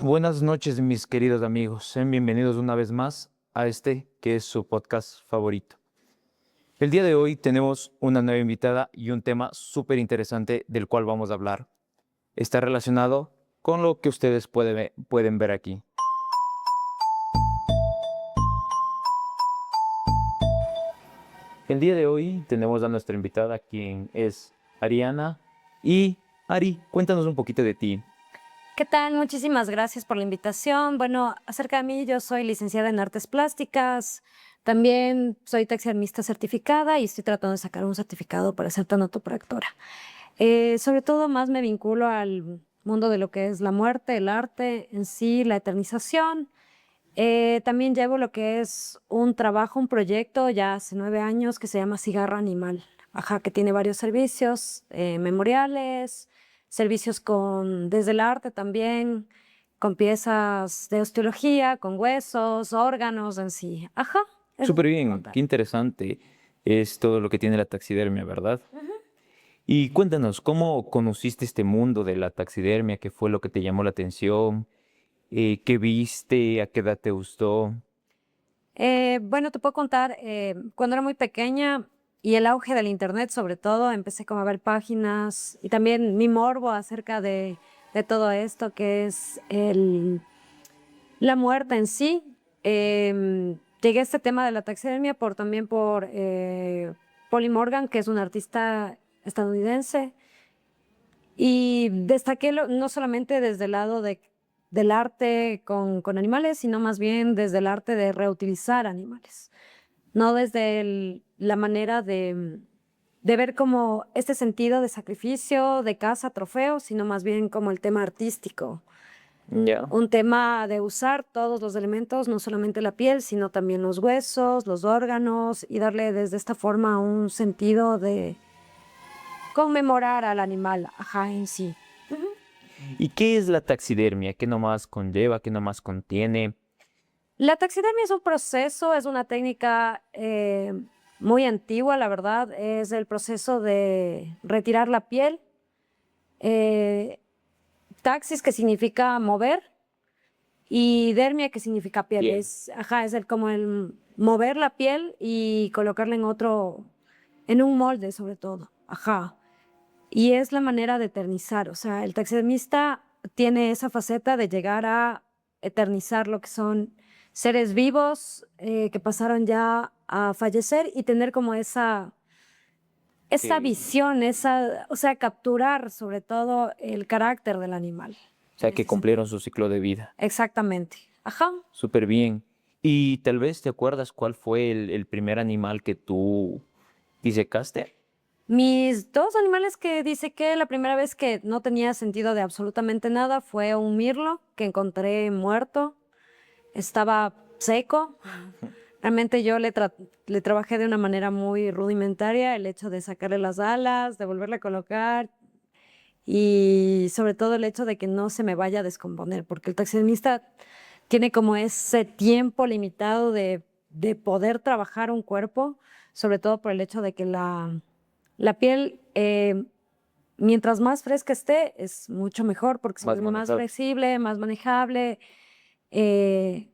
Buenas noches, mis queridos amigos. Sean bienvenidos una vez más a este que es su podcast favorito. El día de hoy tenemos una nueva invitada y un tema súper interesante del cual vamos a hablar. Está relacionado con lo que ustedes pueden ver aquí. El día de hoy tenemos a nuestra invitada, quien es Ariana. Y Ari, cuéntanos un poquito de ti. ¿Qué tal? Muchísimas gracias por la invitación. Bueno, acerca de mí, yo soy licenciada en Artes Plásticas, también soy taxidermista certificada y estoy tratando de sacar un certificado para ser tanatopractora. Sobre todo más me vinculo al mundo de lo que es la muerte, el arte en sí, la eternización. También llevo lo que es un trabajo, un proyecto ya hace 9 años que se llama Cigarro Animal. Ajá, que tiene varios servicios, memoriales, servicios desde el arte también, con piezas de osteología, con huesos, órganos en sí. Ajá. Súper bien, qué interesante es todo lo que tiene la taxidermia, ¿verdad? Y cuéntanos, ¿cómo conociste este mundo de la taxidermia? ¿Qué fue lo que te llamó la atención? ¿Qué viste? ¿A qué edad te gustó? Bueno, te puedo contar, cuando era muy pequeña y el auge del internet sobre todo, empecé como a ver páginas y también mi morbo acerca de todo esto que es la muerte en sí. Llegué a este tema de la taxidermia también por Polly Morgan, que es una artista estadounidense, y destaqué no solamente desde el lado del arte con animales, sino más bien desde el arte de reutilizar animales, no desde la manera de ver como este sentido de sacrificio, de caza, trofeo, sino más bien como el tema artístico. Ya. Un tema de usar todos los elementos, no solamente la piel, sino también los huesos, los órganos, y darle desde esta forma un sentido de conmemorar al animal, ajá, en sí. ¿Y qué es la taxidermia? ¿Qué nomás conlleva? ¿Qué nomás contiene? La taxidermia es un proceso, es una técnica muy antigua, la verdad. Es el proceso de retirar la piel. Taxis, que significa mover, y dermia, que significa piel. Piel. Ajá, como el mover la piel y colocarla en un molde sobre todo. Ajá. Y es la manera de eternizar. O sea, el taxidermista tiene esa faceta de llegar a eternizar lo que son seres vivos que pasaron ya a fallecer y tener como esa Que, visión, o sea, capturar sobre todo el carácter del animal. o sea, En que ese sentido. cumplieron su ciclo de vida. Exactamente. Ajá. Súper bien. Y tal vez te acuerdas cuál fue el primer animal que tú disecaste. Mis dos animales que dice que la primera vez que no tenía sentido de absolutamente nada fue un mirlo que encontré muerto. Estaba seco. Realmente yo le trabajé de una manera muy rudimentaria, el hecho de sacarle las alas, de volverle a colocar y sobre todo el hecho de que no se me vaya a descomponer, porque el taxidermista tiene como ese tiempo limitado de poder trabajar un cuerpo, sobre todo por el hecho de que la piel, mientras más fresca esté, es mucho mejor porque se Más vuelve más manejable. flexible, más manejable. eh,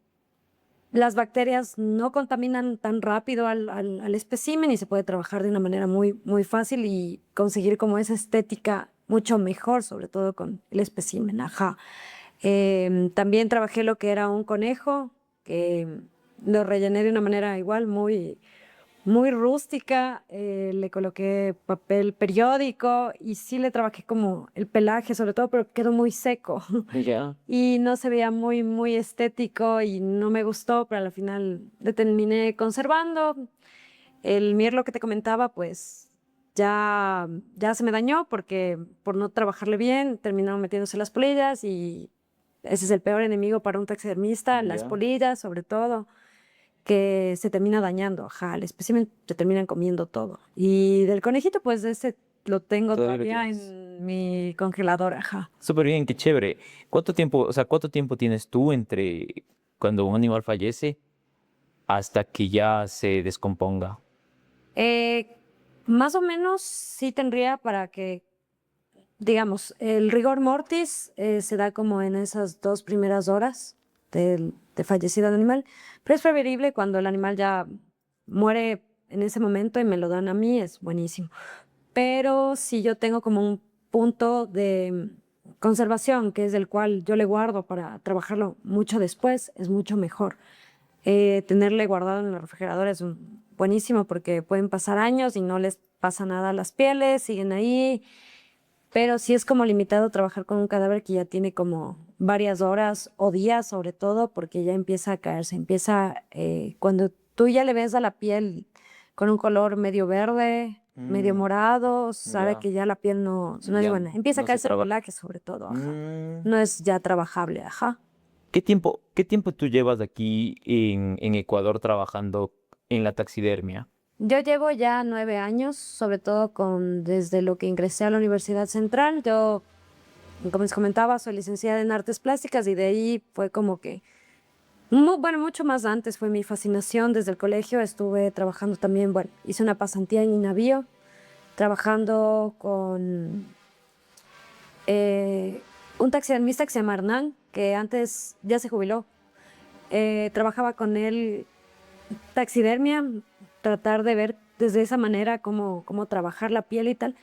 las bacterias no contaminan tan rápido al espécimen y se puede trabajar de una manera muy, muy fácil y conseguir como esa estética mucho mejor, sobre todo con el espécimen. Ajá. También trabajé lo que era un conejo, que lo rellené de una manera igual muy, muy rústica, le coloqué papel periódico y sí le trabajé como el pelaje sobre todo, pero quedó muy seco. Ya. Y no se veía muy, muy estético y no me gustó, pero al final le terminé conservando. El mirlo que te comentaba, pues ya se me dañó porque por no trabajarle bien terminaron metiéndose las polillas y ese es el peor enemigo para un taxidermista, las Ya. polillas sobre todo, que se termina dañando, ajá, el espécimen se terminan comiendo todo. Y del conejito, pues ese lo tengo Todavía lo todavía tienes. en mi congelador, ajá. Súper bien, qué chévere. ¿Cuánto tiempo tienes tú entre cuando un animal fallece hasta que ya se descomponga? Eh, Más o menos sí tendría para que digamos, el rigor mortis se da como en esas 2 primeras horas de fallecido el animal, pero es preferible cuando el animal ya muere en ese momento y me lo dan a mí, es buenísimo. Pero si yo tengo como un punto de conservación, que es el cual yo le guardo para trabajarlo mucho después, es mucho mejor. Tenerle guardado en el refrigerador es buenísimo porque pueden pasar años y no les pasa nada a las pieles, siguen ahí. Pero sí es como limitado trabajar con un cadáver que ya tiene como varias horas o días, sobre todo, porque ya empieza a caerse. Empieza, cuando tú ya le ves a la piel con un color medio verde, medio morado, sabe Ya. que ya la piel no es Ya buena. Empieza a no se caerse el trabaja. pelaje, sobre todo, ajá. Mm. No es ya trabajable, ajá. Qué tiempo tú llevas aquí en Ecuador trabajando en la taxidermia? Yo llevo ya 9 años, sobre todo desde lo que ingresé a la Universidad Central. Yo, como les comentaba, soy licenciada en artes plásticas y de ahí fue como que, bueno, mucho más antes fue mi fascinación desde el colegio. Estuve trabajando también, bueno, hice una pasantía en Inavío, trabajando con un taxidermista que se llama Hernán, que antes ya se jubiló. Trabajaba con él taxidermia, tratar de ver desde esa manera cómo trabajar la piel y tal,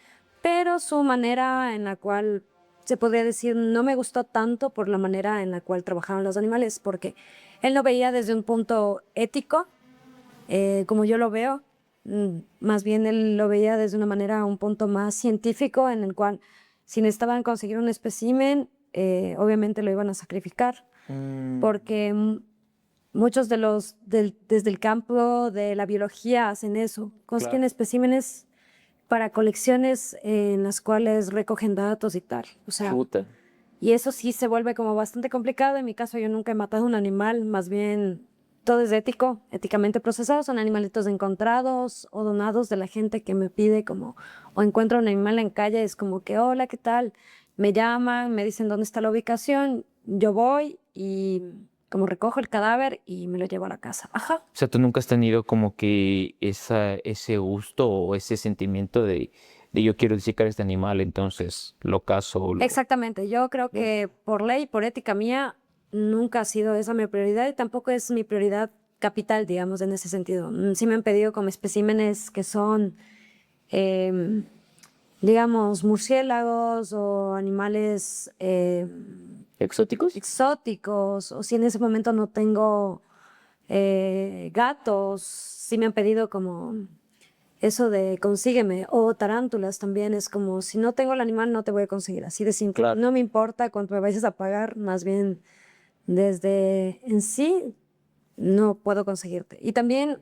pero su manera en la cual se podría decir no me gustó tanto por la manera en la cual trabajaban los animales, porque él lo veía desde un punto ético, como yo lo veo, más bien él lo veía desde una manera, un punto más científico, en el cual si necesitaban conseguir un espécimen, obviamente lo iban a sacrificar, porque muchos desde el campo de la biología hacen eso, consiguen Claro. especímenes para colecciones en las cuales recogen datos y tal. O sea, Chuta. y eso sí se vuelve como bastante complicado. En mi caso, yo nunca he matado un animal, más bien todo es ético, éticamente procesado. Son animalitos encontrados o donados de la gente que me pide como, o encuentro un animal en calle, es como que, hola, ¿qué tal? Me llaman, me dicen dónde está la ubicación, yo voy y como recojo el cadáver y me lo llevo a la casa. Ajá. O sea, tú nunca has tenido como que ese gusto o ese sentimiento de yo quiero dissecar este animal, entonces lo caso o lo... Exactamente, yo creo que por ley, por ética mía, nunca ha sido esa mi prioridad y tampoco es mi prioridad capital, digamos, en ese sentido. Sí me han pedido como especímenes que son, em, digamos, murciélagos o animales ¿Exóticos? exóticos, o si en ese momento no tengo gatos, sí me han pedido como eso de consígueme, o tarántulas también es como, si no tengo el animal no te voy a conseguir, así de simple. Claro. No me importa cuánto me vayas a pagar, más bien desde en sí no puedo conseguirte. Y también,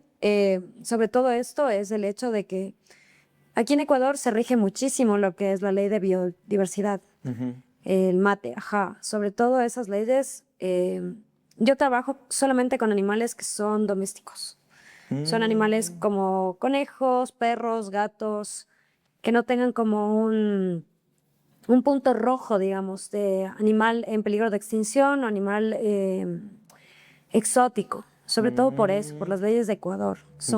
sobre todo esto, es el hecho de que aquí en Ecuador se rige muchísimo lo que es la ley de biodiversidad, Ujú. el mate, ajá. Sobre todo esas leyes, yo trabajo solamente con animales que son domésticos. Son animales como conejos, perros, gatos, que no tengan como un punto rojo, digamos, de animal en peligro de extinción o animal exótico. Sobre todo por eso, por Mm, las leyes de Ecuador. ya.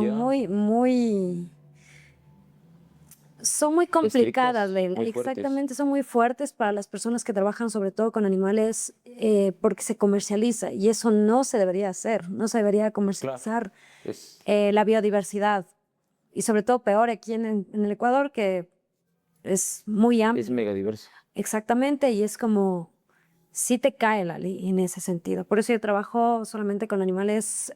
Son muy complicadas, Estrictas, Leila. muy fuertes. Exactamente, son muy fuertes para las personas que trabajan sobre todo con animales porque se comercializa y eso no se debería hacer, no se debería Claro. comercializar Es, la biodiversidad y sobre todo peor aquí en el Ecuador que es muy es amplio. mega diverso. Exactamente, y es como, sí te cae la ley en ese sentido. Por eso yo trabajo solamente con animales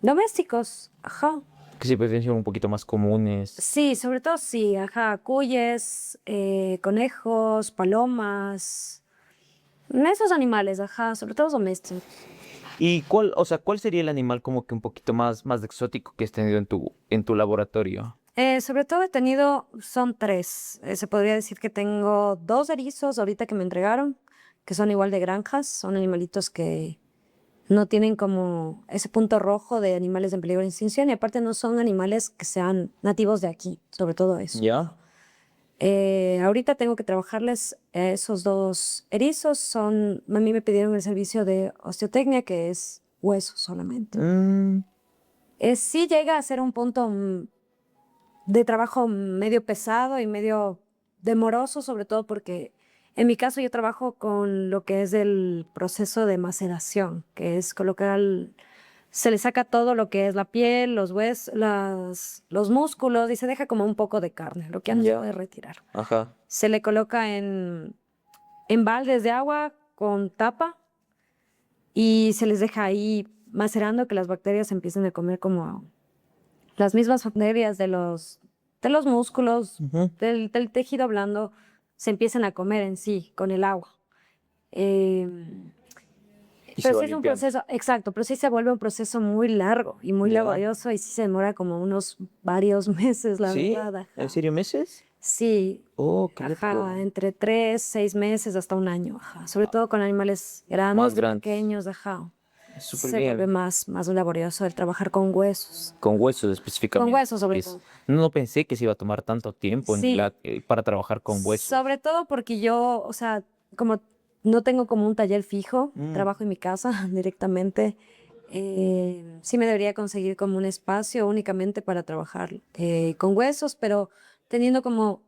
domésticos, ajá. Que sí pueden ser un poquito más comunes. Sí, sobre todo sí, ajá, cuyes, conejos, palomas, esos animales, ajá, sobre todo domésticos. ¿Y cuál, o sea, cuál sería el animal como que un poquito más exótico que has tenido en tu laboratorio? Sobre todo he tenido, son 3. Se podría decir que tengo 2 erizos ahorita que me entregaron, que son igual de granjas, son animalitos que no tienen como ese punto rojo de animales en peligro de extinción y aparte no son animales que sean nativos de aquí, sobre todo eso. ¿Ya? Ahorita tengo que trabajarles esos 2 erizos, a mí me pidieron el servicio de osteotecnia, que es hueso solamente. Mm, Sí llega a ser un punto de trabajo medio pesado y medio demoroso, sobre todo porque en mi caso yo trabajo con lo que es el proceso de maceración, que es colocar, se le saca todo lo que es la piel, los huesos, los músculos y se deja como un poco de carne, lo que ya no se puede retirar. Ajá. Se le coloca en baldes de agua con tapa y se les deja ahí macerando que las bacterias empiecen a comer como las mismas bacterias de los músculos, Ujú. del tejido blando, se empiezan a comer en sí con el agua. Eh, Y se pero va sí es un limpiando. proceso, exacto, pero sí se vuelve un proceso muy largo y muy Ya. laborioso y sí se demora como unos varios meses, la ¿Sí? verdad. Ajá. ¿En serio meses? Sí, Oh, qué loco. ajá, entre 3, 6 meses hasta un año, ajá. Sobre todo con animales Más grandes, grandes. pequeños, ajá. Súper Se vuelve bien. más laborioso el trabajar con huesos. Con huesos Con específicamente. huesos sobre Pues, todo. no pensé que se iba a tomar tanto tiempo Sí, para trabajar con huesos. sobre todo porque yo, o sea, como no tengo como un taller fijo, Mm. trabajo en mi casa directamente, sí me debería conseguir como un espacio únicamente para trabajar con huesos, pero teniendo como,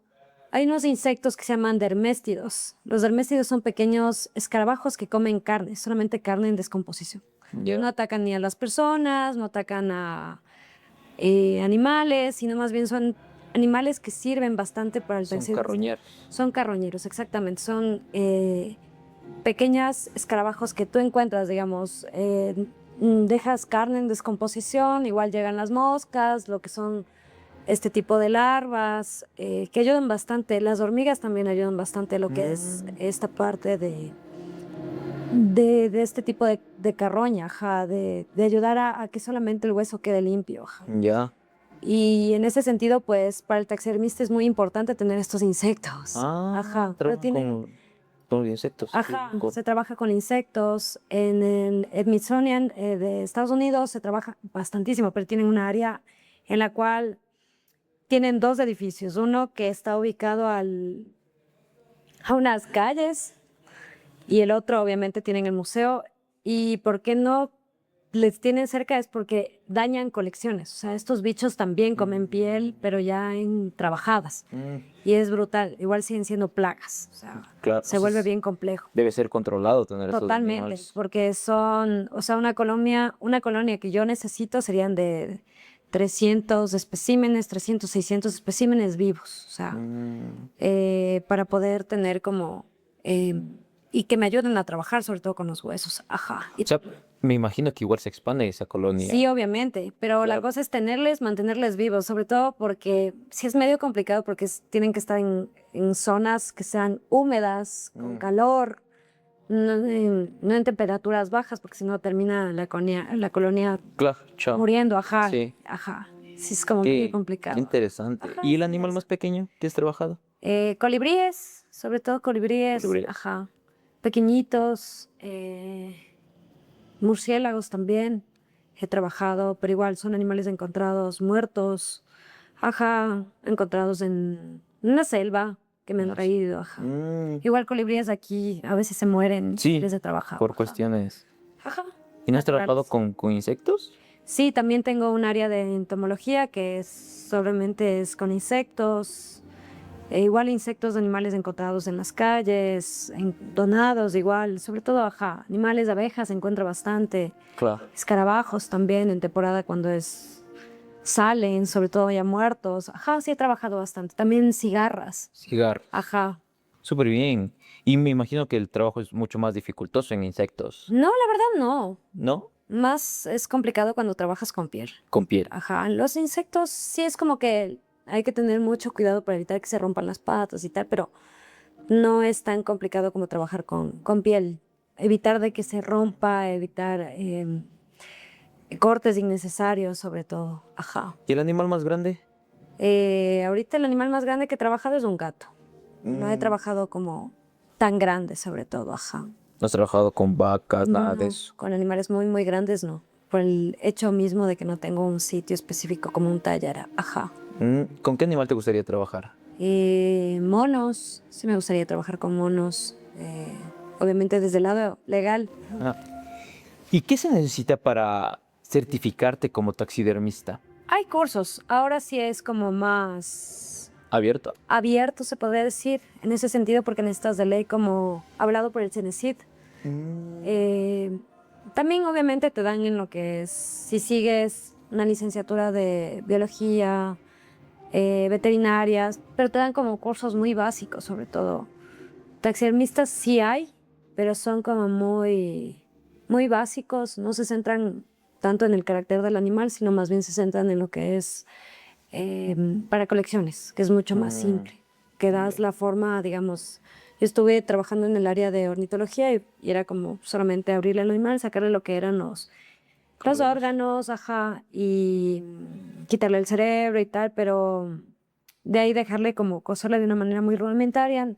hay unos insectos que se llaman derméstidos. Los derméstidos son pequeños escarabajos que comen carne, solamente carne en descomposición. Ya. No atacan ni a las personas, no atacan a animales, sino más bien son animales que sirven bastante para el Son taxismo. carroñeros. Son carroñeros, exactamente. Son pequeñas escarabajos que tú encuentras, digamos, dejas carne en descomposición, igual llegan las moscas, lo que son este tipo de larvas, que ayudan bastante. Las hormigas también ayudan bastante a lo que es esta parte de este tipo de carroña, ajá, de ayudar a que solamente el hueso quede limpio. Ajá. Ya. Y en ese sentido, pues para el taxidermista es muy importante tener estos insectos. Ajá, pero Trabajan con insectos. Qué ajá, loco. se trabaja con insectos. En el Smithsonian de Estados Unidos se trabaja bastantísimo, pero tienen un área en la cual tienen dos edificios. Uno que está ubicado a unas calles y el otro obviamente tienen el museo. ¿Y por qué no les tienen cerca? Es porque dañan colecciones. O sea, estos bichos también comen piel, pero ya en trabajadas. Mm, Y es brutal. Igual siguen siendo plagas. O sea, claro. se vuelve bien complejo. Debe ser controlado tener esos Totalmente, animales. porque son, o sea, una colonia que yo necesito serían de 300 especímenes, 300, 600 especímenes vivos. O sea, Mm, para poder tener como, y que me ayuden a trabajar, sobre todo con los huesos. Ajá. O sea, me imagino que igual se expande esa colonia. Sí, obviamente, pero la Claro. cosa es tenerles, mantenerles vivos, sobre todo porque sí es medio complicado porque tienen que estar en zonas que sean húmedas, con calor, no en temperaturas bajas, porque si no termina la colonia Claro, chao. muriendo, ajá, Sí. ajá. Sí, es como muy Qué complicado. interesante. Ajá, ¿Y el sí animal es. más pequeño que has trabajado? Colibríes, sobre todo colibríes, Colibríes. ajá, pequeñitos, murciélagos también he trabajado, pero igual son animales encontrados muertos, ajá, encontrados en una selva que me han traído, ajá. Mm, Igual colibríes aquí a veces se mueren sí, desde trabajar. por Ajá. cuestiones. Ajá. ¿Y no has trabajado Naturales. con insectos? Sí, también tengo un área de entomología que solamente es con insectos, igual insectos de animales encontrados en las calles, donados igual, sobre todo, ajá, animales de abejas se encuentra bastante. Claro. Escarabajos también en temporada cuando salen, sobre todo ya muertos. Ajá, sí he trabajado bastante. También cigarras. Cigarros. Ajá. Súper bien. Y me imagino que el trabajo es mucho más dificultoso en insectos, No, la verdad no. ¿no? Más es complicado cuando trabajas con piel. Con piel. Ajá. Los insectos sí es como que hay que tener mucho cuidado para evitar que se rompan las patas y tal, pero no es tan complicado como trabajar con piel. Evitar de que se rompa, evitar cortes innecesarios, sobre todo. Ajá. ¿Y el animal más grande? Ahorita el animal más grande que he trabajado es un gato. No he trabajado como tan grande, sobre todo, ajá. ¿No has trabajado con vacas, No, nada de no, eso? con animales muy, muy grandes no. Por el hecho mismo de que no tengo un sitio específico como un taller, ajá. ¿Con qué animal te gustaría trabajar? Monos, sí me gustaría trabajar con monos. Obviamente desde el lado legal. Ah. ¿Y qué se necesita para certificarte como taxidermista? Hay cursos, ahora sí es como más abierto. abierto, se podría decir, en ese sentido, porque necesitas de ley como hablado por el CENESID. También obviamente te dan en lo que es, si sigues una licenciatura de biología, veterinarias, pero te dan como cursos muy básicos, sobre todo. Taxidermistas sí hay, pero son como muy básicos, no se centran tanto en el carácter del animal, sino más bien se centran en lo que es para colecciones, que es mucho más simple, que das la forma, digamos, yo estuve trabajando en el área de ornitología y era como solamente abrirle al animal, sacarle lo que eran los órganos, ajá, y quitarle el cerebro y tal, pero de ahí dejarle como coserle de una manera muy rudimentaria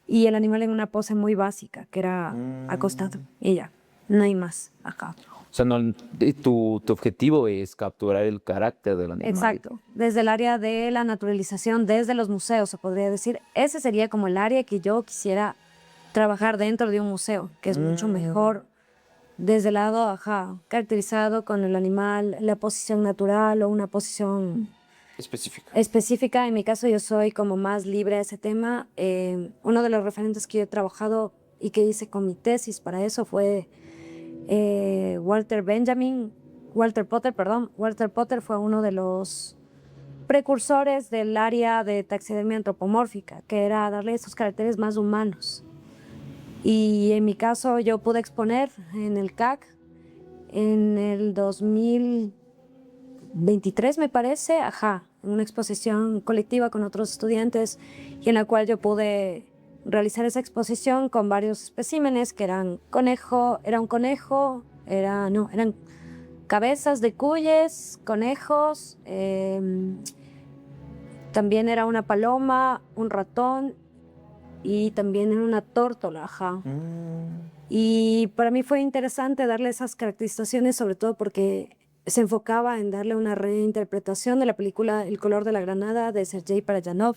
y el animal en una pose muy básica, que era acostado, y ya, no hay más, ajá. O sea, no, tu objetivo es capturar el carácter del animal. Exacto, desde el área de la naturalización, desde los museos, se podría decir, ese sería como el área que yo quisiera trabajar dentro de un museo, que es mucho mejor desde el lado, ajá, caracterizado con el animal, la posición natural o una posición Específica. específica. En mi caso yo soy como más libre a ese tema. Uno de los referentes que yo he trabajado y que hice con mi tesis para eso fue Walter Potter, perdón. Walter Potter fue uno de los precursores del área de taxidermia antropomórfica, que era darle esos caracteres más humanos. Y en mi caso yo pude exponer en el CAC en el 2023, me parece, ajá, en una exposición colectiva con otros estudiantes y en la cual yo pude realizar esa exposición con varios especímenes que eran eran cabezas de cuyes, conejos, también era una paloma, un ratón y también era una tórtola, ajá. Y para mí fue interesante darle esas caracterizaciones, sobre todo porque se enfocaba en darle una reinterpretación de la película El color de la granada de Sergei Parajanov,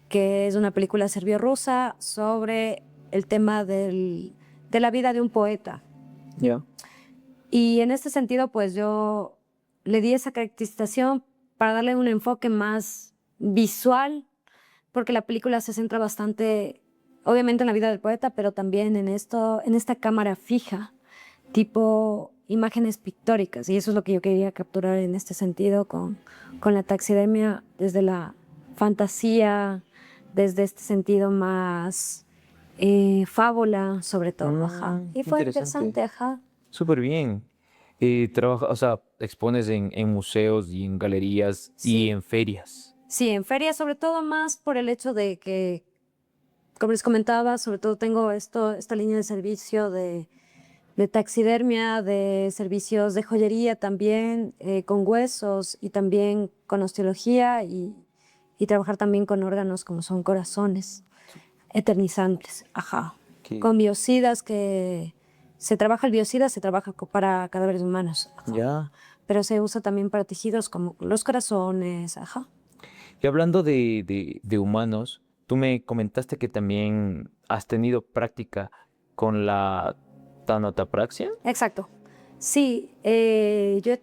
que es una película serbio-rusa sobre el tema de la vida de un poeta. Ya. Y en este sentido, pues yo le di esa caracterización para darle un enfoque más visual, porque la película se centra bastante, obviamente, en la vida del poeta, pero también en esta cámara fija, tipo imágenes pictóricas. Y eso es lo que yo quería capturar en este sentido con la taxidermia, desde la fantasía, desde este sentido más fábula, sobre todo, ajá. Y fue interesante, ajá. Súper bien. O sea, expones en museos y en galerías y en ferias. Sí, en ferias, sobre todo más por el hecho de que, como les comentaba, sobre todo tengo esta línea de servicio de taxidermia, de servicios de joyería también, con huesos y también con osteología y trabajar también con órganos como son corazones eternizantes, ajá. ¿Qué? Con biocidas que se trabaja para cadáveres humanos, ajá. Ya. Pero se usa también para tejidos como los corazones, ajá. Y hablando de humanos, tú me comentaste que también has tenido práctica con la tanotapraxia. Exacto. Sí, yo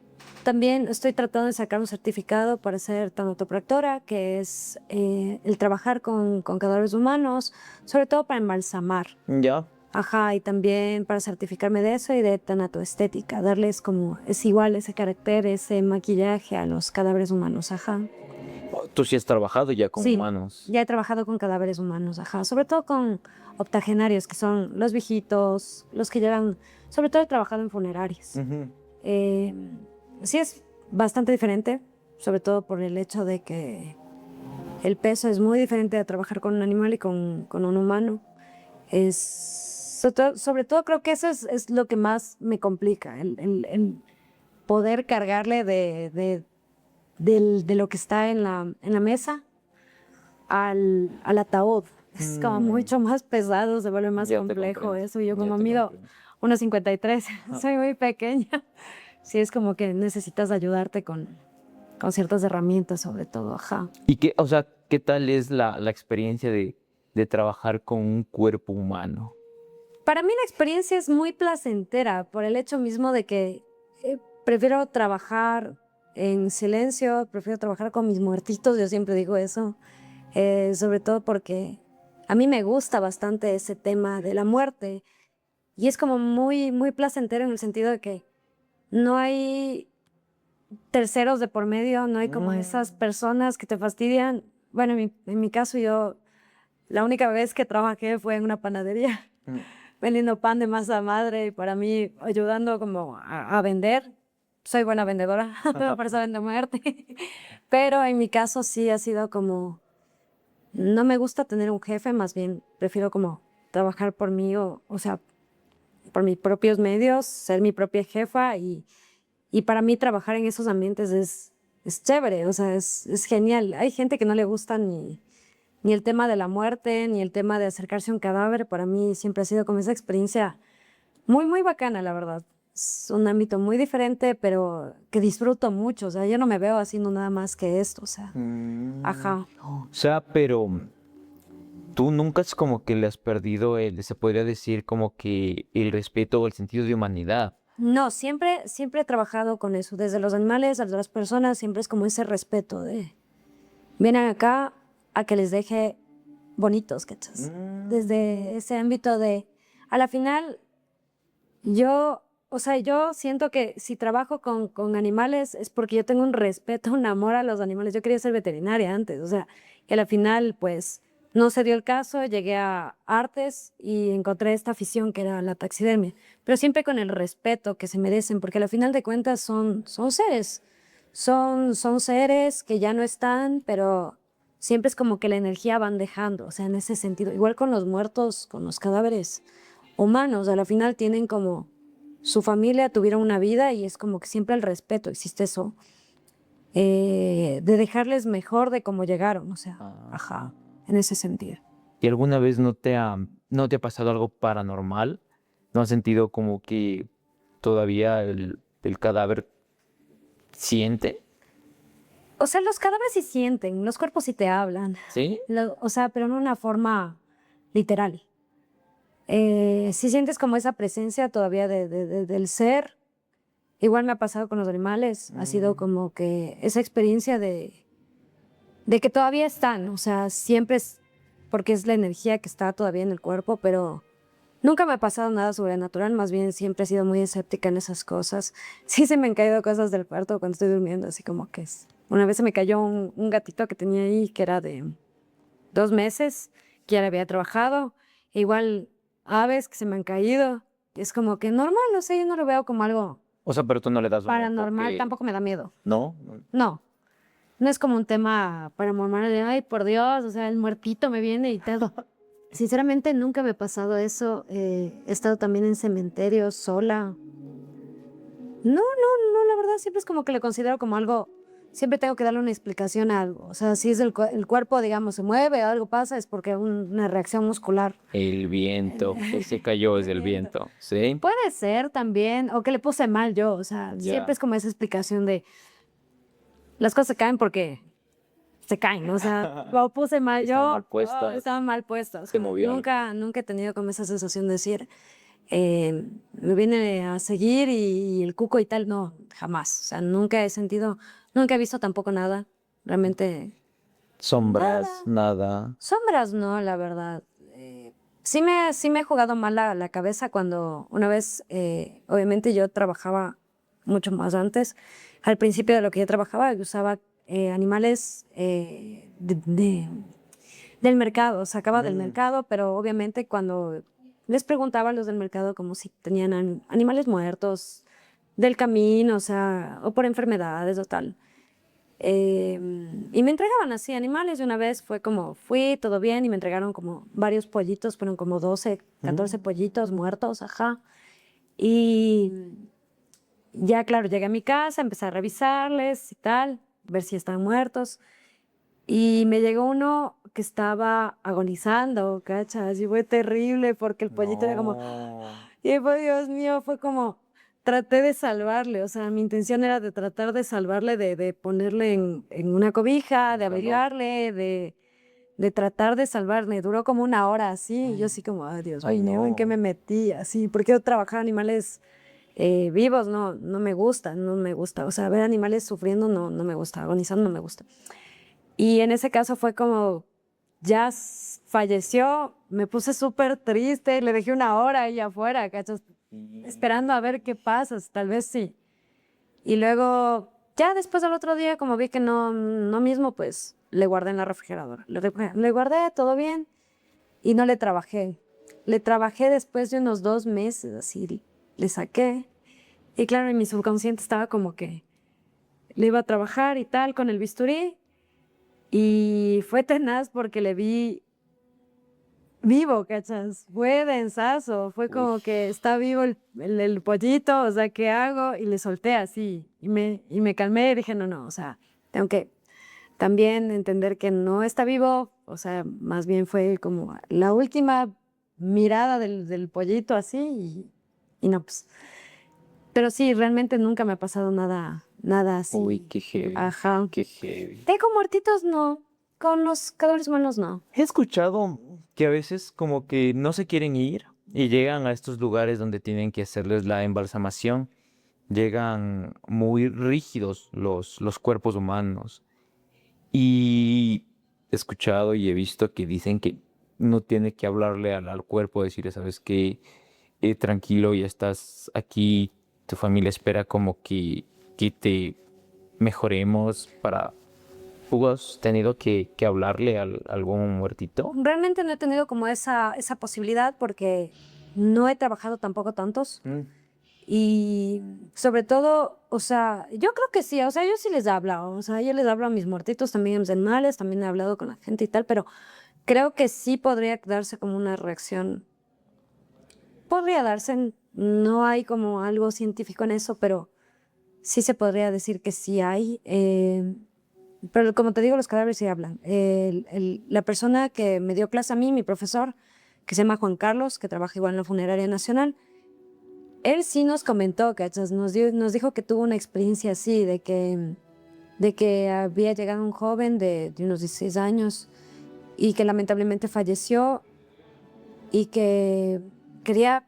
también estoy tratando de sacar un certificado para ser tanatopractora, que es el trabajar con cadáveres humanos, sobre todo para embalsamar. Ya. Ajá, y también para certificarme de eso y de tanatoestética, darles como, es igual ese carácter, ese maquillaje a los cadáveres humanos, ajá. Tú sí has trabajado ya con Sí, humanos. ya he trabajado con cadáveres humanos, ajá, sobre todo con octogenarios, que son los viejitos, los que llevan, sobre todo he trabajado en funerarias. Sí es bastante diferente, sobre todo por el hecho de que el peso es muy diferente de trabajar con un animal y con un humano. Sobre todo creo que eso es lo que más me complica, el poder cargarle de lo que está en la mesa al ataúd. Es como mucho más pesado, se vuelve más Ya te complejo comprendo. eso. Y yo Ya como te mido comprendo. 1,53, soy muy pequeña. Sí, es como que necesitas ayudarte con ciertas herramientas, sobre todo, ajá. ¿Y qué, o sea, qué tal es la experiencia de trabajar con un cuerpo humano? Para mí la experiencia es muy placentera por el hecho mismo de que prefiero trabajar en silencio, prefiero trabajar con mis muertitos, yo siempre digo eso, sobre todo porque a mí me gusta bastante ese tema de la muerte y es como muy, muy placentero en el sentido de que no hay terceros de por medio, no hay como esas personas que te fastidian. Bueno, en mi caso yo, la única vez que trabajé fue en una panadería, vendiendo pan de masa madre y para mí ayudando como a vender. Soy buena vendedora, por eso vendo muerte. Pero en mi caso sí ha sido como, no me gusta tener un jefe, más bien prefiero como trabajar por mí o sea, por mis propios medios, ser mi propia jefa y para mí trabajar en esos ambientes es chévere, o sea, es genial. Hay gente que no le gusta ni el tema de la muerte, ni el tema de acercarse a un cadáver. Para mí siempre ha sido como esa experiencia muy, muy bacana, la verdad. Es un ámbito muy diferente, pero que disfruto mucho. O sea, yo no me veo haciendo nada más que esto, o sea, ajá. O sea, pero tú nunca es como que le has perdido se podría decir como que el respeto o el sentido de humanidad. No, siempre he trabajado con eso, desde los animales a las personas, siempre es como ese respeto de, vienen acá a que les deje bonitos, ¿cachas? Desde ese ámbito de, a la final, o sea, yo siento que si trabajo con animales es porque yo tengo un respeto, un amor a los animales. Yo quería ser veterinaria antes, o sea, que a la final, pues, no se dio el caso, llegué a artes y encontré esta afición que era la taxidermia, pero siempre con el respeto que se merecen, porque al final de cuentas son seres, son seres que ya no están, pero siempre es como que la energía van dejando, o sea, en ese sentido. Igual con los muertos, con los cadáveres humanos, a la final tienen como su familia, tuvieron una vida y es como que siempre el respeto, existe eso, de dejarles mejor de cómo llegaron, o sea, ajá, en ese sentido. ¿Y alguna vez no te ha pasado algo paranormal? ¿No has sentido como que todavía el cadáver siente? O sea, los cadáveres sí sienten, los cuerpos sí te hablan, ¿Sí? o sea, pero no de una forma literal. Sí sientes como esa presencia todavía del ser. Igual me ha pasado con los animales, ha sido como que esa experiencia de que todavía están, o sea, siempre es porque es la energía que está todavía en el cuerpo, pero nunca me ha pasado nada sobrenatural, más bien siempre he sido muy escéptica en esas cosas. Sí se me han caído cosas del cuarto cuando estoy durmiendo, así como que es. Una vez se me cayó un gatito que tenía ahí que era de 2 meses, que ya le había trabajado, e igual aves que se me han caído. Es como que normal, no sé, yo no lo veo como algo O sea, pero tú no le das un paranormal, enfoque. tampoco me da miedo. ¿No? No, no es como un tema paranormal de, ay, por Dios, o sea, el muertito me viene y todo. Sinceramente, nunca me ha pasado eso. He estado también en cementerios sola. No, la verdad siempre es como que le considero como algo, siempre tengo que darle una explicación a algo. O sea, si es el cuerpo, digamos, se mueve o algo pasa, es porque una reacción muscular. El viento, que se cayó es el viento, ¿sí? Puede ser también, o que le puse mal yo, o sea, Ya. siempre es como esa explicación de las cosas se caen porque se caen, ¿no? O sea, lo puse mal yo, Estaban mal puestas. estaban mal puestas. Se movió algo. Nunca he tenido como esa sensación de decir, me viene a seguir y el cuco y tal, no, jamás. O sea, nunca he sentido, nunca he visto tampoco nada, realmente. Sombras, nada. Sombras no, la verdad. Sí me he jugado mal la cabeza cuando una vez, obviamente yo trabajaba mucho más antes. Al principio de lo que yo trabajaba, yo usaba animales del mercado, sacaba del mercado, pero obviamente cuando les preguntaba a los del mercado como si tenían animales muertos del camino, o sea, o por enfermedades o tal. Y me entregaban así animales y una vez fue como, fui, todo bien, y me entregaron como varios pollitos, fueron como 12, 14 pollitos muertos, ajá. Y ya, claro, llegué a mi casa, empecé a revisarles y tal, ver si estaban muertos. Y me llegó uno que estaba agonizando, ¿cachas? Y fue terrible porque el pollito era como, y fue, Dios mío, fue como, traté de salvarle, o sea, mi intención era de tratar de salvarle, de ponerle en una cobija, de abrigarle, de tratar de salvarle. Duró como 1 hora así, y yo así como, ay, Dios Ay, mío, ¿en qué no. me metí? Así, porque yo trabajaba animales vivos no me gusta, no me gusta. O sea, ver animales sufriendo no me gusta, agonizando no me gusta. Y en ese caso fue como, ya falleció, me puse súper triste, le dejé una hora ahí afuera, ¿cachas? Esperando a ver qué pasa, tal vez sí. Y luego, ya después al otro día, como vi que no mismo, pues le guardé en la refrigeradora. Le guardé, todo bien, y no le trabajé. Le trabajé después de unos 2 meses, así, le saqué. Y claro, en mi subconsciente estaba como que le iba a trabajar y tal con el bisturí. Y fue tenaz porque le vi vivo, ¿cachas? Fue densazo, fue como que está vivo el pollito, o sea, ¿qué hago? Y le solté así, y me calmé y dije, no, o sea, tengo que también entender que no está vivo, o sea, más bien fue como la última mirada del pollito así, y no, pues, pero sí, realmente nunca me ha pasado nada así. Uy, qué heavy. Ajá. Qué heavy. Tengo muertitos, no, con los cadáveres humanos, no. He escuchado que a veces como que no se quieren ir y llegan a estos lugares donde tienen que hacerles la embalsamación. Llegan muy rígidos los cuerpos humanos. Y he escuchado y he visto que dicen que no tiene que hablarle al cuerpo, decirle, sabes qué, tranquilo, ya estás aquí, tu familia espera como que te mejoremos para... ¿Tú has tenido que hablarle a algún muertito? Realmente no he tenido como esa posibilidad porque no he trabajado tampoco tantos. Y sobre todo, o sea, yo creo que sí, o sea, yo sí les he hablado, o sea, yo les hablo a mis muertitos, también a mis animales, también he hablado con la gente y tal, pero creo que sí podría darse como una reacción, podría darse, no hay como algo científico en eso, pero sí se podría decir que sí hay. Pero como te digo, los cadáveres sí hablan. La persona que me dio clase a mí, mi profesor, que se llama Juan Carlos, que trabaja igual en la Funeraria Nacional, él sí nos comentó, ¿cachas? Nos dijo que tuvo una experiencia así, de que había llegado un joven de unos 16 años y que lamentablemente falleció y que quería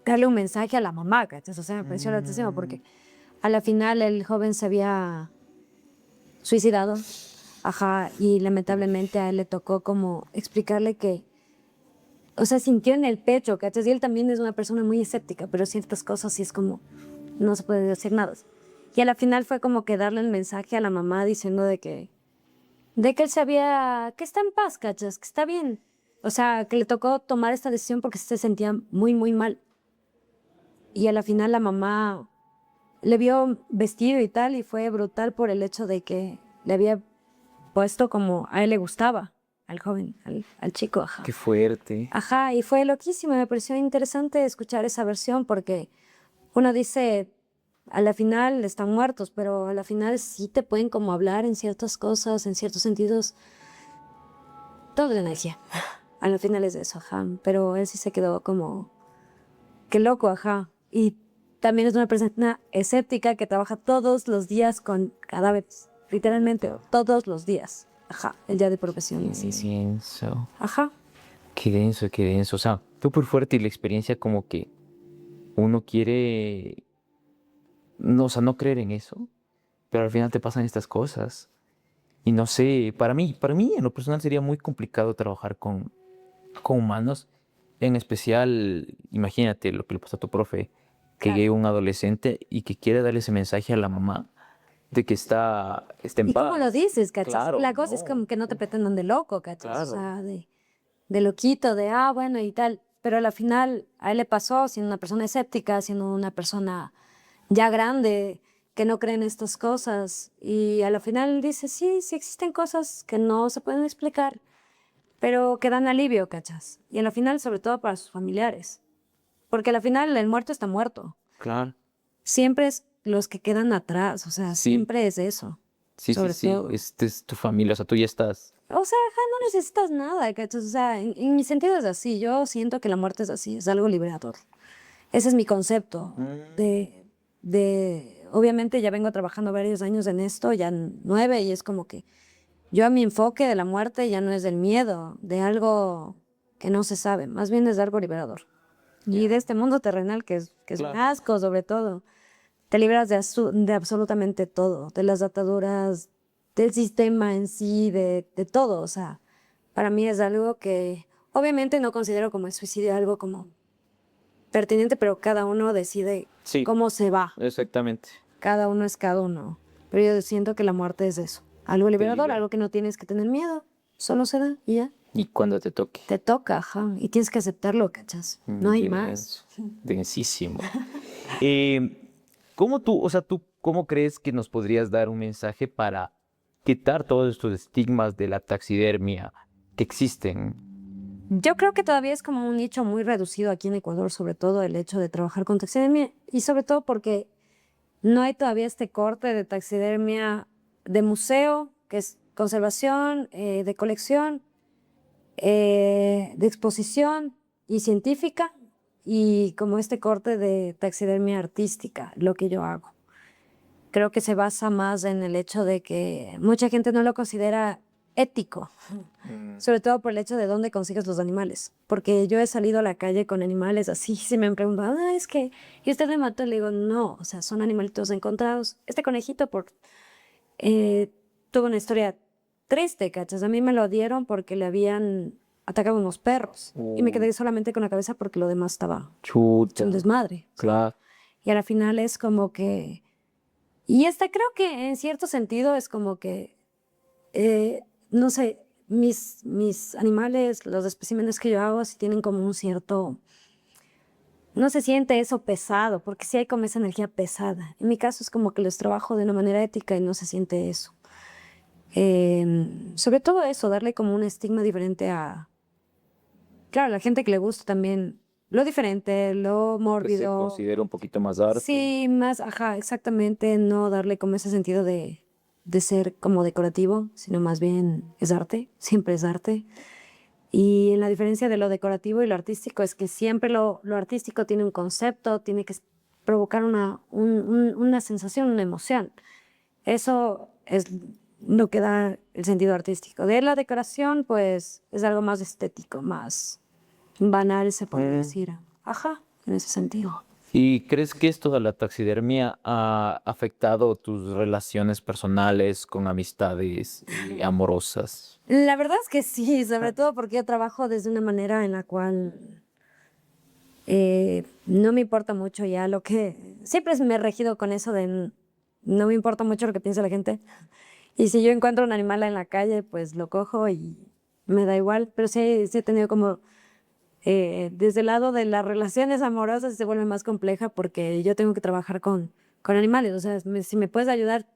darle un mensaje a la mamá, ¿cachas? O sea, me pareció lotísimo porque a la final el joven se había suicidado, ajá, y lamentablemente a él le tocó como explicarle que, o sea, sintió en el pecho, ¿cachas? Y él también es una persona muy escéptica, pero ciertas cosas sí es como, no se puede decir nada. Y a la final fue como que darle el mensaje a la mamá diciendo de que él sabía que está en paz, ¿cachas? Que está bien. O sea, que le tocó tomar esta decisión porque se sentía muy, muy mal. Y a la final la mamá le vio vestido y tal, y fue brutal por el hecho de que le había puesto como a él le gustaba, al joven, al chico, ajá. Qué fuerte. Ajá, y fue loquísimo, me pareció interesante escuchar esa versión porque uno dice, a la final están muertos, pero a la final sí te pueden como hablar en ciertas cosas, en ciertos sentidos, todo es energía. A la final es eso, ajá, pero él sí se quedó como, qué loco, ajá. Y también es una persona escéptica que trabaja todos los días con cadáveres, literalmente, todos los días. Ajá, el día de profesión, Qué sí, sí. denso. Ajá. Qué denso, qué denso. O sea, súper fuerte y la experiencia como que uno quiere, no, o sea, no creer en eso, pero al final te pasan estas cosas. Y no sé, para mí en lo personal sería muy complicado trabajar con humanos. En especial, imagínate lo que le pasó a tu profe, que Claro. llegue un adolescente y que quiere darle ese mensaje a la mamá de que está en ¿Y cómo lo paz. dices, cachas? Claro, La cosa es no. como que no te pretendan de loco, cachas. O Claro. sea, de loquito, bueno, y tal. Pero a la final, a él le pasó siendo una persona escéptica, siendo una persona ya grande, que no cree en estas cosas. Y a la final dice, sí, sí existen cosas que no se pueden explicar, pero que dan alivio, cachas. Y a la final, sobre todo para sus familiares. Porque a la final el muerto está muerto. Claro. Siempre es los que quedan atrás, o sea, Sí, siempre es eso, sí, sí, sobre sí. todo. Este es tu familia, o sea, tú ya estás. O sea, ajá, no necesitas nada, ¿cachas? O sea, en mi sentido es así. Yo siento que la muerte es así, es algo liberador. Ese es mi concepto obviamente ya vengo trabajando varios años en esto, ya 9, y es como que yo a mi enfoque de la muerte ya no es del miedo, de algo que no se sabe, más bien es de algo liberador. y de este mundo terrenal que es un asco sobre todo. Te libras de absolutamente todo, de las ataduras, del sistema en sí, de todo. O sea, para mí es algo que obviamente no considero como el suicidio algo como pertinente, pero cada uno decide Sí, cómo se va. exactamente. Cada uno es cada uno. Pero yo siento que la muerte es eso. Algo liberador, libera. algo que no tienes que tener miedo. Solo se da y ya. Y cuando te toque. Te toca, ajá. Y tienes que aceptarlo, ¿cachas? No hay más. Densísimo. Eh, ¿Cómo tú, o sea, tú, cómo crees que nos podrías dar un mensaje para quitar todos estos estigmas de la taxidermia que existen? Yo creo que todavía es como un nicho muy reducido aquí en Ecuador, sobre todo el hecho de trabajar con taxidermia y sobre todo porque no hay todavía este corte de taxidermia de museo, que es conservación, de colección, de exposición y científica, y como este corte de taxidermia artística, lo que yo hago. Creo que se basa más en el hecho de que mucha gente no lo considera ético, sobre todo por el hecho de dónde consigues los animales. Porque yo he salido a la calle con animales así, si me han preguntado, ah, es que, ¿y usted me mató? Le digo, no, o sea, son animalitos encontrados. Este conejito eh, tuvo una historia triste, ¿cachas? A mí me lo dieron porque le habían atacado unos perros. Y me quedé solamente con la cabeza porque lo demás estaba hecho Chuta, un desmadre. claro. Y al final es como que... Y hasta creo que en cierto sentido es como que no sé, mis animales, los especímenes que yo hago, sí tienen como un cierto, no se siente eso pesado, porque sí hay como esa energía pesada. En mi caso es como que los trabajo de una manera ética y no se siente eso. Sobre todo eso, darle como un estigma diferente a, claro, a la gente que le gusta también lo diferente, lo Que se mórbido. considera un poquito más arte. Sí, más, ajá, exactamente, no darle como ese sentido de ser como decorativo, sino más bien es arte, siempre es arte. Y la diferencia de lo decorativo y lo artístico es que siempre lo artístico tiene un concepto, tiene que provocar una sensación, una emoción. Eso es lo que da el sentido artístico. De la decoración, pues, es algo más estético, más banal, se puede decir. Ajá, en ese sentido. ¿Y crees que esto de la taxidermia ha afectado tus relaciones personales con amistades amorosas? La verdad es que sí, sobre todo porque yo trabajo desde una manera en la cual no me importa mucho ya lo que... Siempre me he regido con eso de no me importa mucho lo que piensa la gente. Y si yo encuentro un animal en la calle, pues lo cojo y me da igual. Pero sí he tenido como... desde el lado de las relaciones amorosas se vuelve más compleja porque yo tengo que trabajar con animales. O sea, si me puedes ayudar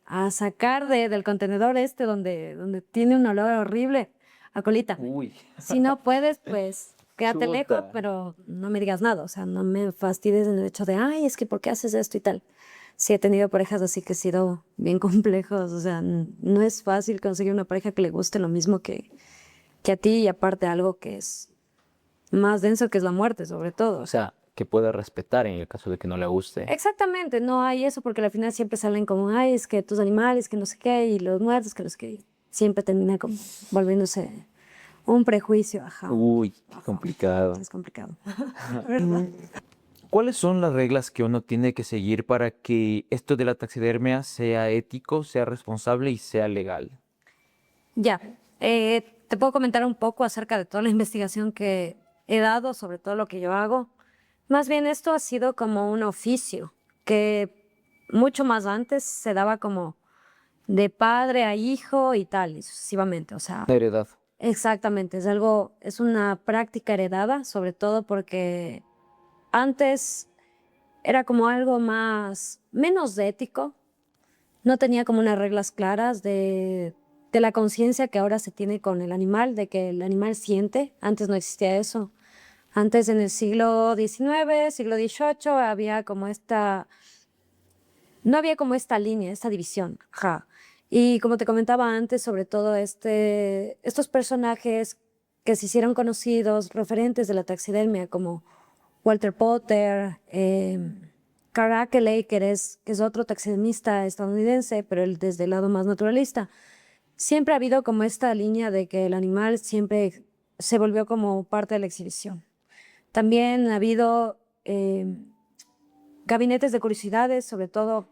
a sacar del contenedor este donde tiene un olor horrible, a colita. Uy. Si no puedes, pues quédate lejos, Chuta. pero no me digas nada. O sea, no me fastidies en el hecho de, ay, es que ¿por qué haces esto y tal? Sí, he tenido parejas así que he sido bien complejos. O sea, no es fácil conseguir una pareja que le guste lo mismo que a ti y aparte algo que es más denso que es la muerte, sobre todo. O sea, que pueda respetar en el caso de que no le guste. Exactamente, no hay eso porque al final siempre salen como, ay, es que tus animales, que no sé qué, y los muertos, que no sé qué. Siempre termina como volviéndose un prejuicio, ajá. Uy, qué complicado. Es complicado. ¿Verdad? ¿Cuáles son las reglas que uno tiene que seguir para que esto de la taxidermia sea ético, sea responsable y sea legal? Ya, te puedo comentar un poco acerca de toda la investigación que he dado sobre todo lo que yo hago. Más bien esto ha sido como un oficio que mucho más antes se daba como de padre a hijo y tal, y sucesivamente. O sea, La heredad. exactamente, es algo, es una práctica heredada, sobre todo porque antes era como algo más, menos ético, no tenía como unas reglas claras de la conciencia que ahora se tiene con el animal, de que el animal siente. Antes no existía eso. Antes en el siglo XIX, siglo XVIII, había como no había como esta línea, esta división. Ajá. Y como te comentaba antes, sobre todo estos personajes que se hicieron conocidos, referentes de la taxidermia, como Walter Potter, Carl Ackley, que es otro taxidermista estadounidense, pero él desde el lado más naturalista. Siempre ha habido como esta línea de que el animal siempre se volvió como parte de la exhibición. También ha habido gabinetes de curiosidades, sobre todo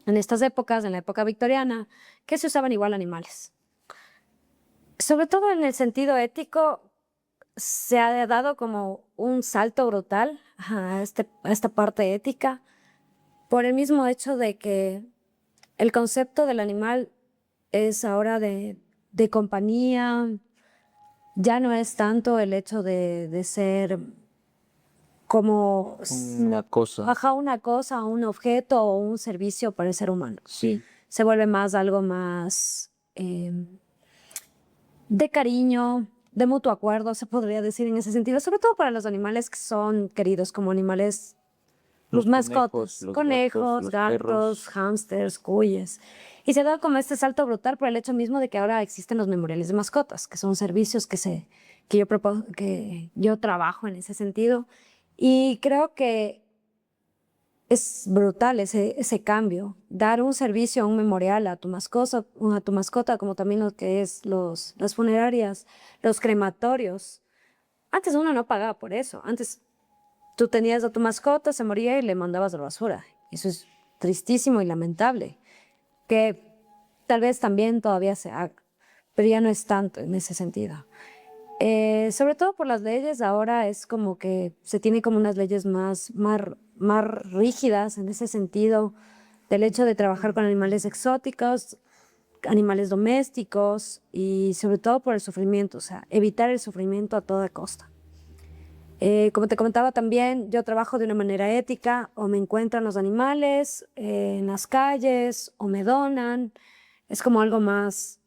en estas épocas, en la época victoriana, que se usaban igual animales. Sobre todo en el sentido ético, se ha dado como un salto brutal a esta parte ética, por el mismo hecho de que el concepto del animal es ahora de compañía, ya no es tanto el hecho de ser como Una cosa. una cosa, un objeto o un servicio para el ser humano. Sí. Se vuelve más algo más de cariño, de mutuo acuerdo, se podría decir en ese sentido, sobre todo para los animales que son queridos como animales, los mascotas, conejos, gatos, hámsters, cuyes. Y se ha dado como este salto brutal por el hecho mismo de que ahora existen los memoriales de mascotas, que son servicios que yo trabajo en ese sentido. Y creo que es brutal ese cambio. Dar un servicio, un memorial a tu mascota, como también lo que es las funerarias, los crematorios. Antes uno no pagaba por eso. Antes tú tenías a tu mascota, se moría y le mandabas a la basura. Eso es tristísimo y lamentable, que tal vez también todavía se haga, pero ya no es tanto en ese sentido. Sobre todo por las leyes, ahora es como que se tiene como unas leyes más rígidas en ese sentido, del hecho de trabajar con animales exóticos, animales domésticos y sobre todo por el sufrimiento, o sea, evitar el sufrimiento a toda costa. Como te comentaba también, yo trabajo de una manera ética, o me encuentran los animales en las calles o me donan, es como algo más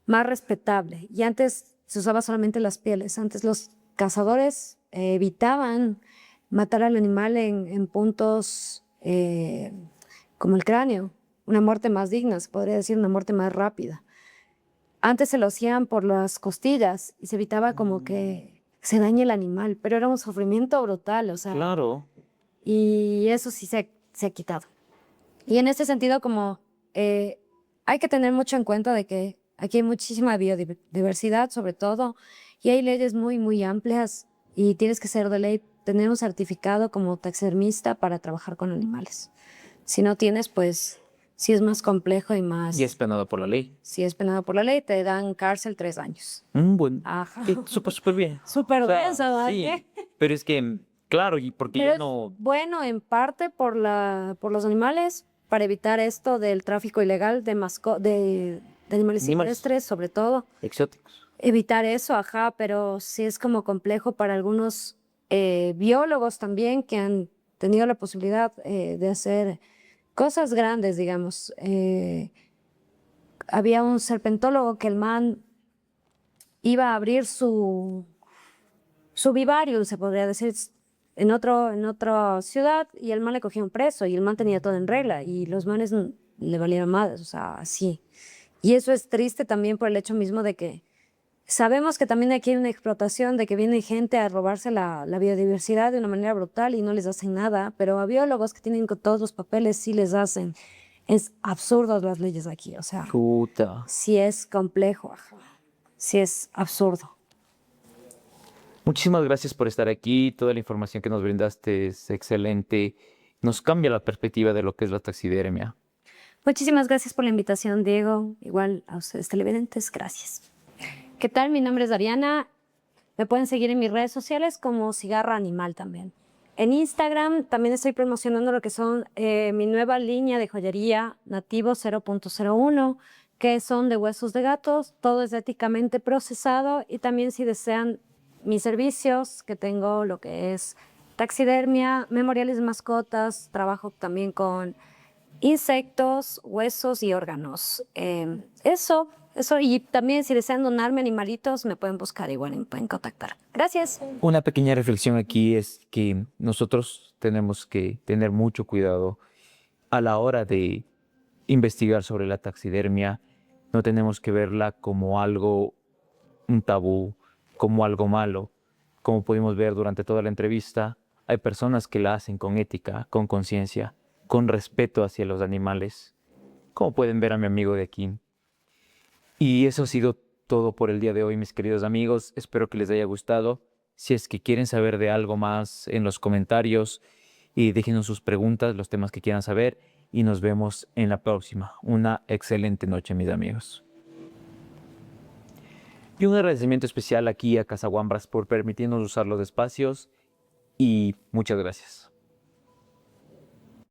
respetable. Y antes se usaba solamente las pieles. Antes los cazadores evitaban matar al animal en puntos como el cráneo, una muerte más digna, se podría decir una muerte más rápida. Antes se lo hacían por las costillas y se evitaba como que se dañe el animal, pero era un sufrimiento brutal, o sea. Claro. Y eso sí se ha quitado. Y en este sentido, como hay que tener mucho en cuenta de que aquí hay muchísima biodiversidad, sobre todo, y hay leyes muy amplias y tienes que ser de ley, tener un certificado como taxidermista para trabajar con animales. Si no tienes, pues sí es más complejo y más. Y es penado por la ley. Si es penado por la ley, te dan cárcel 3 años. Bueno. Ajá. Súper bien. Súper O sea, denso, ¿verdad? sí, ¿Qué? pero es que, claro, y porque Pero ya es no... bueno en parte por los animales, para evitar esto del tráfico ilegal de animales Animales. silvestres, sobre todo. Exóticos. Evitar eso, ajá, pero sí es como complejo para algunos biólogos también que han tenido la posibilidad de hacer cosas grandes, digamos. Había un serpentólogo que el man iba a abrir su vivarium, se podría decir, en otra ciudad, y el man le cogía un preso y el man tenía todo en regla y los manes le valieron madres, o sea, así. Y eso es triste también por el hecho mismo de que sabemos que también aquí hay una explotación, de que viene gente a robarse la biodiversidad de una manera brutal y no les hacen nada, pero a biólogos que tienen todos los papeles sí les hacen. Es absurdo las leyes aquí, o sea, Chuta. sí es complejo, ajá. Sí es absurdo. Muchísimas gracias por estar aquí. Toda la información que nos brindaste es excelente. Nos cambia la perspectiva de lo que es la taxidermia. Muchísimas gracias por la invitación, Diego. Igual a ustedes televidentes, gracias. ¿Qué tal? Mi nombre es Dariana. Me pueden seguir en mis redes sociales como Cigarra Animal también. En Instagram también estoy promocionando lo que son mi nueva línea de joyería Nativo 0.01, que son de huesos de gatos. Todo es éticamente procesado y también si desean mis servicios, que tengo lo que es taxidermia, memoriales de mascotas, trabajo también con insectos, huesos y órganos. Eso, y también si desean donarme animalitos, me pueden buscar igual, me pueden contactar. Gracias. Una pequeña reflexión aquí es que nosotros tenemos que tener mucho cuidado a la hora de investigar sobre la taxidermia. No tenemos que verla como algo, un tabú, como algo malo. Como pudimos ver durante toda la entrevista, hay personas que la hacen con ética, con conciencia, con respeto hacia los animales, como pueden ver a mi amigo de aquí. Y eso ha sido todo por el día de hoy, mis queridos amigos. Espero que les haya gustado. Si es que quieren saber de algo más en los comentarios y déjenos sus preguntas, los temas que quieran saber y nos vemos en la próxima. Una excelente noche, mis amigos. Y un agradecimiento especial aquí a Casaguambras por permitirnos usar los espacios y muchas gracias.